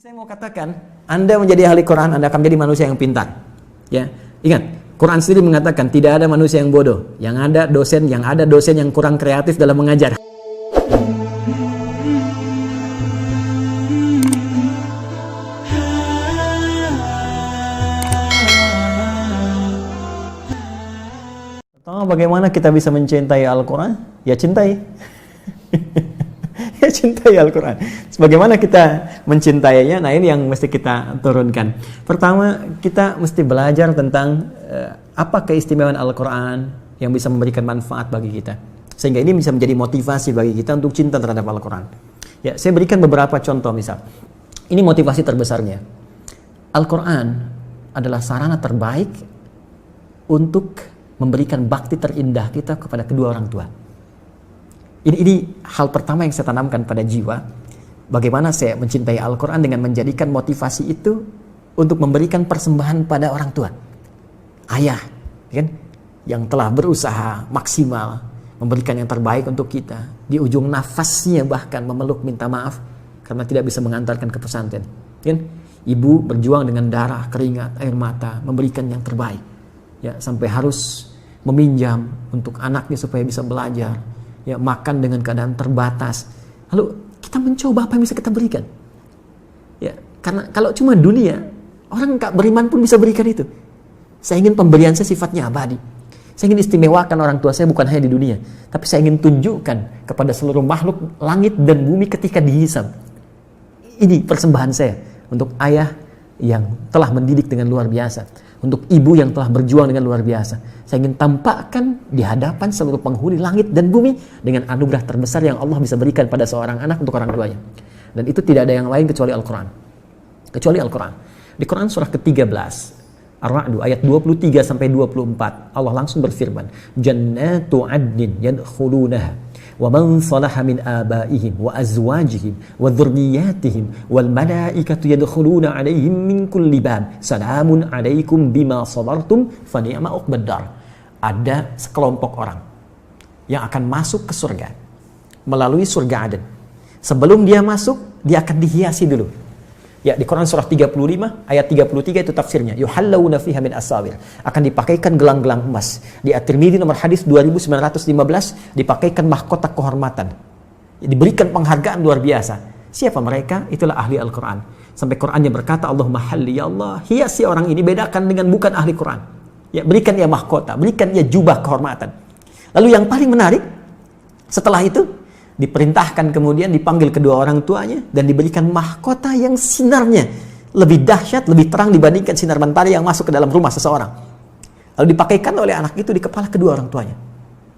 Saya mau katakan, Anda menjadi ahli Quran, Anda akan menjadi manusia yang pintar. Ya, ingat, Quran sendiri mengatakan tidak ada manusia yang bodoh. Yang ada dosen yang kurang kreatif dalam mengajar. Pertama, bagaimana kita bisa mencintai Al-Quran? Ya cintai. Ya cintai Al-Quran. Bagaimana kita mencintainya? Nah, ini yang mesti kita turunkan. Pertama, kita mesti belajar tentang apa keistimewaan Al-Quran yang bisa memberikan manfaat bagi kita. Sehingga ini bisa menjadi motivasi bagi kita untuk cinta terhadap Al-Quran. Ya, saya berikan beberapa contoh misal. Ini motivasi terbesarnya. Al-Quran adalah sarana terbaik untuk memberikan bakti terindah kita kepada kedua orang tua. Ini hal pertama yang saya tanamkan pada jiwa. Bagaimana saya mencintai Al-Quran dengan menjadikan motivasi itu untuk memberikan persembahan pada orang tua. Ayah, kan, yang telah berusaha maksimal memberikan yang terbaik untuk kita. Di ujung nafasnya bahkan memeluk minta maaf karena tidak bisa mengantarkan ke pesantren. Kan? Ibu berjuang dengan darah, keringat, air mata, memberikan yang terbaik. Ya, sampai harus meminjam untuk anaknya supaya bisa belajar. Ya, makan dengan keadaan terbatas. Lalu kita mencoba apa yang bisa kita berikan. Ya, karena kalau cuma dunia, orang tak beriman pun bisa berikan itu. Saya ingin pemberian saya sifatnya abadi. Saya ingin istimewakan orang tua saya bukan hanya di dunia, tapi saya ingin tunjukkan kepada seluruh makhluk langit dan bumi ketika dihisab. Ini persembahan saya untuk ayah yang telah mendidik dengan luar biasa. Untuk ibu yang telah berjuang dengan luar biasa. Saya ingin tampakkan di hadapan seluruh penghuni langit dan bumi dengan anugerah terbesar yang Allah bisa berikan pada seorang anak untuk orang tuanya. Dan itu tidak ada yang lain kecuali Al-Quran. Kecuali Al-Quran. Di Quran surah ke-13, Ar-Ra'd ayat 23-24, Allah langsung berfirman, Jannatu adnin yadkhulunaha wa man salaha min abaihim wa azwajihim wa dhurriyyatihim wal malaikatu yadkhuluna alaihim min kulli bab salamun alaikum bima sabartum fa ni'ma uqbad dar. Ada sekelompok orang yang akan masuk ke surga melalui surga Aden. Sebelum dia masuk, dia akan dihiasi dulu. Ya, di Quran surah 35 ayat 33 itu tafsirnya. Yuhallawna fiha min asawir. Akan dipakaikan gelang-gelang emas. Di At-Tirmidzi nomor hadis 2915 dipakaikan mahkota kehormatan. Diberikan penghargaan luar biasa. Siapa mereka? Itulah ahli Al-Quran. Sampai Qurannya berkata, Allahumma halli ya Allah, hiasi orang ini, bedakan dengan bukan ahli Quran. Ya, berikan ia mahkota, berikan ia jubah kehormatan. Lalu yang paling menarik, setelah itu diperintahkan kemudian dipanggil kedua orang tuanya dan diberikan mahkota yang sinarnya lebih dahsyat, lebih terang dibandingkan sinar mentari yang masuk ke dalam rumah seseorang. Lalu dipakaikan oleh anak itu di kepala kedua orang tuanya.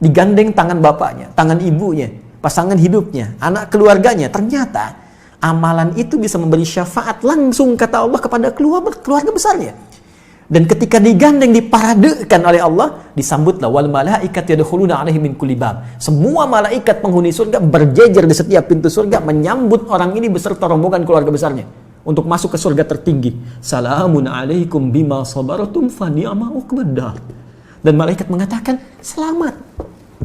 Digandeng tangan bapaknya, tangan ibunya, pasangan hidupnya, anak keluarganya. Ternyata amalan itu bisa memberi syafaat langsung kata Allah kepada keluarga besarnya. Dan ketika digandeng, diparadekan oleh Allah, disambutlah wal malaikat yadkhuluna alaihim min kulli bab. Semua malaikat penghuni surga berjejer di setiap pintu surga menyambut orang ini beserta rombongan keluarga besarnya untuk masuk ke surga tertinggi. Salamun alaikum bima sabartum fa ni'ma uqbad dar. Dan malaikat mengatakan, "Selamat.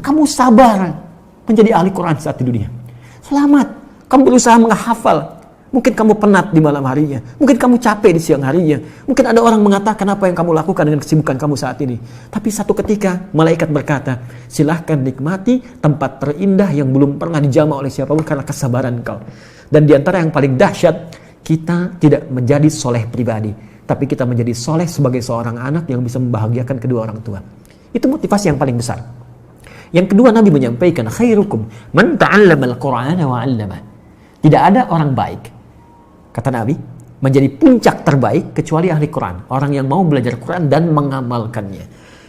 Kamu sabar menjadi ahli Quran saat di dunia. Selamat. Kamu berusaha menghafal. Mungkin kamu penat di malam harinya. Mungkin kamu capek di siang harinya. Mungkin ada orang mengatakan apa yang kamu lakukan dengan kesibukan kamu saat ini. Tapi satu ketika malaikat berkata, silahkan nikmati tempat terindah yang belum pernah dijamah oleh siapapun karena kesabaran kau. Dan di antara yang paling dahsyat, kita tidak menjadi soleh pribadi. Tapi kita menjadi soleh sebagai seorang anak yang bisa membahagiakan kedua orang tua. Itu motivasi yang paling besar. Yang kedua, Nabi menyampaikan, khairukum man ta'allama al-Qur'ana wa 'allamah. Tidak ada orang baik, kata Nabi, menjadi puncak terbaik kecuali ahli Quran. Orang yang mau belajar Quran dan mengamalkannya.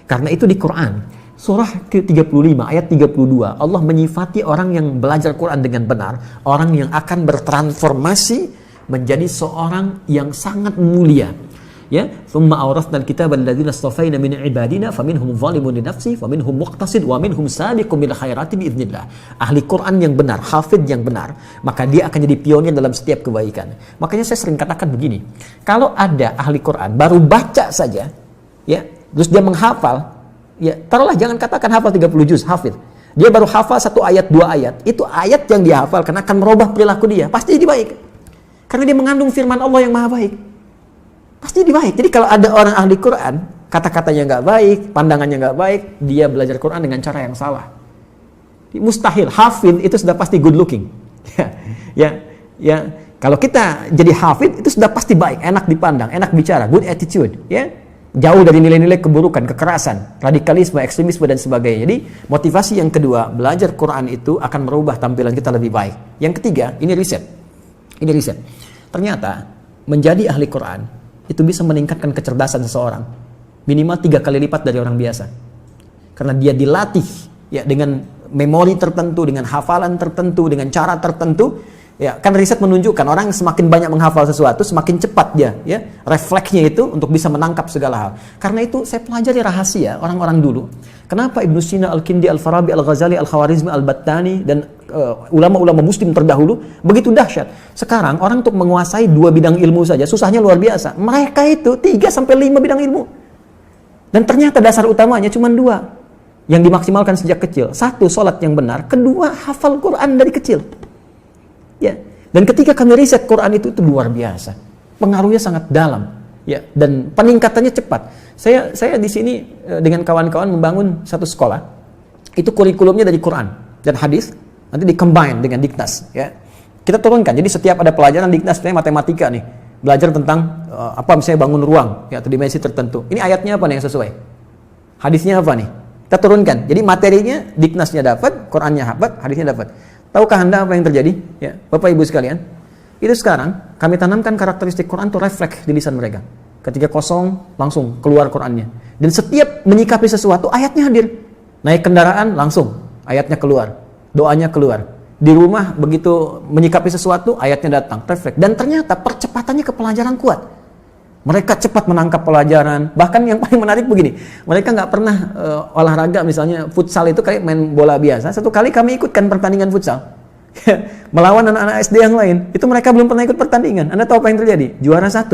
Karena itu di Quran, surah ke-35 ayat 32, Allah menyifati orang yang belajar Quran dengan benar, orang yang akan bertransformasi menjadi seorang yang sangat mulia. Ya, thumma awrathna al-kitaba alladziina istafayna min ibadina faminhum zalimun li nafsihi wa minhum muqtasid wa minhum sabiqun bil khairati bi idznillah. Ahli Quran yang benar, hafidh yang benar, maka dia akan jadi pionir dalam setiap kebaikan. Makanya saya sering katakan begini, kalau ada ahli Quran baru baca saja, ya, terus dia menghafal, ya, taruhlah jangan katakan hafal 30 juz, hafidh. Dia baru hafal 1 ayat, 2 ayat, itu ayat yang dia hafal karena akan merubah perilaku dia, pasti jadi baik. Karena dia mengandung firman Allah yang maha baik. Pasti dia baik. Jadi kalau ada orang ahli Quran, kata-katanya nggak baik, pandangannya nggak baik, dia belajar Quran dengan cara yang salah. Mustahil. Hafid itu sudah pasti good looking. Ya. Kalau kita jadi hafid itu sudah pasti baik, enak dipandang, enak bicara, good attitude. Ya. Jauh dari nilai-nilai keburukan, kekerasan, radikalisme, ekstremisme, dan sebagainya. Jadi, motivasi yang kedua, belajar Quran itu akan merubah tampilan kita lebih baik. Yang ketiga, ini riset. Ternyata, menjadi ahli Quran, itu bisa meningkatkan kecerdasan seseorang. Minimal 3 kali lipat dari orang biasa. Karena dia dilatih ya dengan memori tertentu, dengan hafalan tertentu, dengan cara tertentu. Ya, kan riset menunjukkan orang yang semakin banyak menghafal sesuatu, semakin cepat dia, ya, refleksnya itu untuk bisa menangkap segala hal. Karena itu saya pelajari rahasia orang-orang dulu. Kenapa Ibnu Sina, Al-Kindi, Al-Farabi, Al-Ghazali, Al-Khawarizmi, Al-Battani, dan ulama-ulama muslim terdahulu begitu dahsyat. Sekarang orang untuk menguasai 2 bidang ilmu saja susahnya luar biasa. Mereka itu 3-5 bidang ilmu. Dan ternyata dasar utamanya cuma 2 yang dimaksimalkan sejak kecil. 1, sholat yang benar. 2, hafal Quran dari kecil. Ya, dan ketika kami riset Quran itu luar biasa, pengaruhnya sangat dalam, ya, dan peningkatannya cepat. Saya di sini dengan kawan-kawan membangun satu sekolah, itu kurikulumnya dari Quran dan hadis, nanti di-combine dengan Diknas, ya. Kita turunkan, jadi setiap ada pelajaran Diknas, misalnya matematika nih, belajar tentang misalnya bangun ruang, ya, atau dimensi tertentu. Ini ayatnya apa nih yang sesuai? Hadisnya apa nih? Kita turunkan. Jadi materinya Diknasnya dapat, Qurannya dapat, hadisnya dapat. Tahukah Anda apa yang terjadi? Ya, Bapak Ibu sekalian, itu sekarang kami tanamkan karakteristik Quran itu refleks di lisan mereka. Ketika kosong, langsung keluar Qurannya. Dan setiap menyikapi sesuatu, ayatnya hadir. Naik kendaraan, langsung ayatnya keluar, doanya keluar. Di rumah, begitu menyikapi sesuatu, ayatnya datang, refleks. Dan ternyata percepatannya ke pelajaran kuat. Mereka cepat menangkap pelajaran. Bahkan yang paling menarik begini, mereka nggak pernah olahraga, misalnya futsal itu kayak main bola biasa. Satu kali kami ikutkan pertandingan futsal melawan anak-anak SD yang lain. Itu mereka belum pernah ikut pertandingan. Anda tahu apa yang terjadi? Juara 1.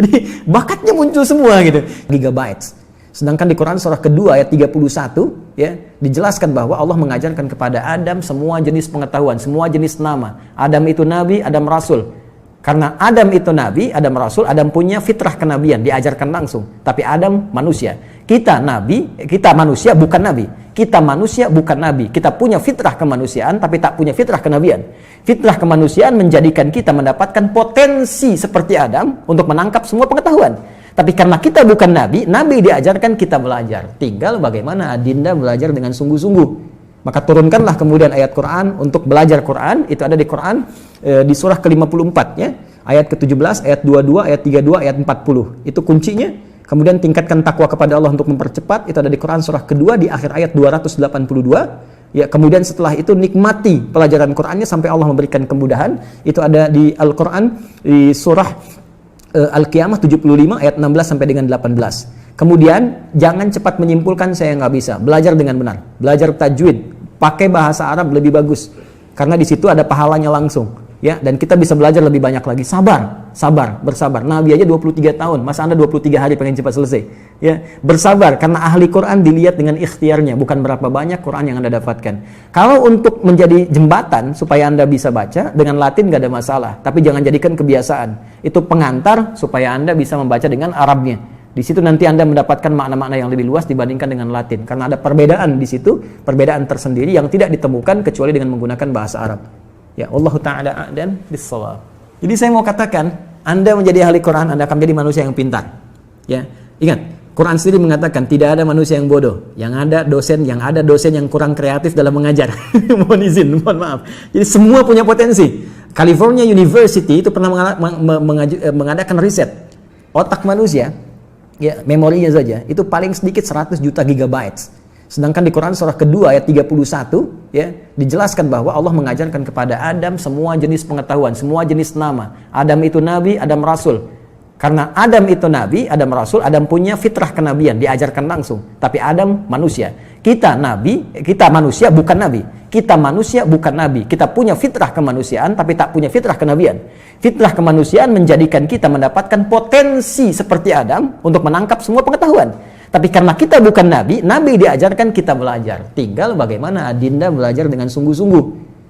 Jadi bakatnya muncul semua gitu. Gigabytes. Sedangkan di Quran surah kedua ayat 31 ya, dijelaskan bahwa Allah mengajarkan kepada Adam semua jenis pengetahuan, semua jenis nama. Adam itu nabi, Adam rasul. Karena Adam itu nabi, Adam rasul, Adam punya fitrah kenabian, diajarkan langsung. Tapi Adam manusia. Kita nabi, kita manusia bukan nabi. Kita manusia bukan nabi. Kita punya fitrah kemanusiaan tapi tak punya fitrah kenabian. Fitrah kemanusiaan menjadikan kita mendapatkan potensi seperti Adam untuk menangkap semua pengetahuan. Tapi karena kita bukan nabi, nabi diajarkan kita belajar. Tinggal bagaimana Adinda belajar dengan sungguh-sungguh. Maka turunkanlah kemudian ayat Quran untuk belajar Quran. Itu ada di Quran di surah ke-54 ya. Ayat ke-17, ayat 22, ayat 32, ayat 40. Itu kuncinya. Kemudian tingkatkan takwa kepada Allah untuk mempercepat. Itu ada di Quran surah kedua di akhir ayat 282. Ya, kemudian setelah itu nikmati pelajaran Qurannya sampai Allah memberikan kemudahan. Itu ada di Al-Quran di surah Al-Qiyamah 75 ayat 16 sampai dengan 18. Kemudian jangan cepat menyimpulkan saya nggak bisa. Belajar dengan benar. Belajar tajwid. Pakai bahasa Arab lebih bagus. Karena di situ ada pahalanya langsung. Ya, dan kita bisa belajar lebih banyak lagi. Sabar, bersabar. Nabi aja 23 tahun, masa Anda 23 hari pengen cepat selesai? Ya, bersabar karena ahli Quran dilihat dengan ikhtiarnya, bukan berapa banyak Quran yang Anda dapatkan. Kalau untuk menjadi jembatan supaya Anda bisa baca dengan Latin nggak ada masalah, tapi jangan jadikan kebiasaan. Itu pengantar supaya Anda bisa membaca dengan Arabnya. Di situ nanti Anda mendapatkan makna-makna yang lebih luas dibandingkan dengan Latin, karena ada perbedaan di situ, perbedaan tersendiri yang tidak ditemukan kecuali dengan menggunakan bahasa Arab. Ya, Allah Ta'ala a'lam bis-shawab. Jadi saya mau katakan, Anda menjadi ahli Quran, Anda akan menjadi manusia yang pintar. Ya, ingat, Quran sendiri mengatakan tidak ada manusia yang bodoh. Yang ada dosen yang kurang kreatif dalam mengajar. Mohon maaf. Jadi semua punya potensi. California University itu pernah mengadakan riset. Otak manusia, ya, memorinya saja, itu paling sedikit 100 juta gigabytes. Sedangkan di Quran surah kedua ayat 31 ya, dijelaskan bahwa Allah mengajarkan kepada Adam semua jenis pengetahuan, semua jenis nama. Adam itu nabi, Adam rasul. Karena Adam itu nabi, Adam rasul, Adam punya fitrah kenabian, diajarkan langsung. Tapi Adam manusia. Kita nabi, kita manusia bukan nabi. Kita manusia bukan nabi. Kita punya fitrah kemanusiaan tapi tak punya fitrah kenabian. Fitrah kemanusiaan menjadikan kita mendapatkan potensi seperti Adam untuk menangkap semua pengetahuan. Tapi karena kita bukan nabi, nabi diajarkan kita belajar. Tinggal bagaimana Adinda belajar dengan sungguh-sungguh.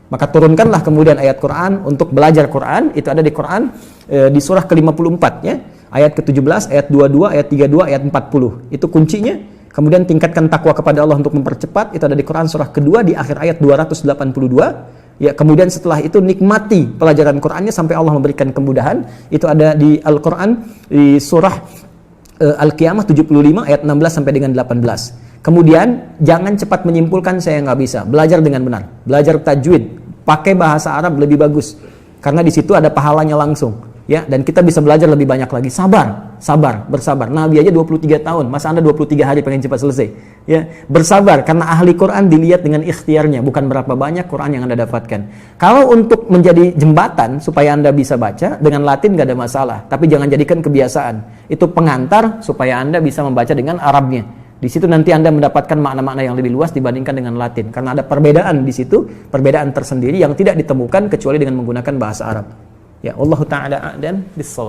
Maka turunkanlah kemudian ayat Quran untuk belajar Quran. Itu ada di Quran di surah ke-54 ya. Ayat ke-17, ayat 22, ayat 32, ayat 40. Itu kuncinya. Kemudian tingkatkan takwa kepada Allah untuk mempercepat. Itu ada di Quran surah kedua di akhir ayat 282. Ya, kemudian setelah itu nikmati pelajaran Qurannya sampai Allah memberikan kemudahan. Itu ada di Al-Quran di surah Al-Qiyamah 75 ayat 16 sampai dengan 18. Kemudian jangan cepat menyimpulkan saya nggak bisa. Belajar dengan benar. Belajar tajwid. Pakai bahasa Arab lebih bagus. Karena di situ ada pahalanya langsung. Ya, dan kita bisa belajar lebih banyak lagi. Sabar, bersabar. Nabi aja 23 tahun. Masa Anda 23 hari pengen cepat selesai? Ya, bersabar karena ahli Quran dilihat dengan ikhtiarnya, bukan berapa banyak Quran yang Anda dapatkan. Kalau untuk menjadi jembatan supaya Anda bisa baca dengan Latin nggak ada masalah, tapi jangan jadikan kebiasaan. Itu pengantar supaya Anda bisa membaca dengan Arabnya. Di situ nanti Anda mendapatkan makna-makna yang lebih luas dibandingkan dengan Latin. Karena ada perbedaan di situ, perbedaan tersendiri yang tidak ditemukan kecuali dengan menggunakan bahasa Arab. Ya, Allah Ta'ala a'lam bis-shawab.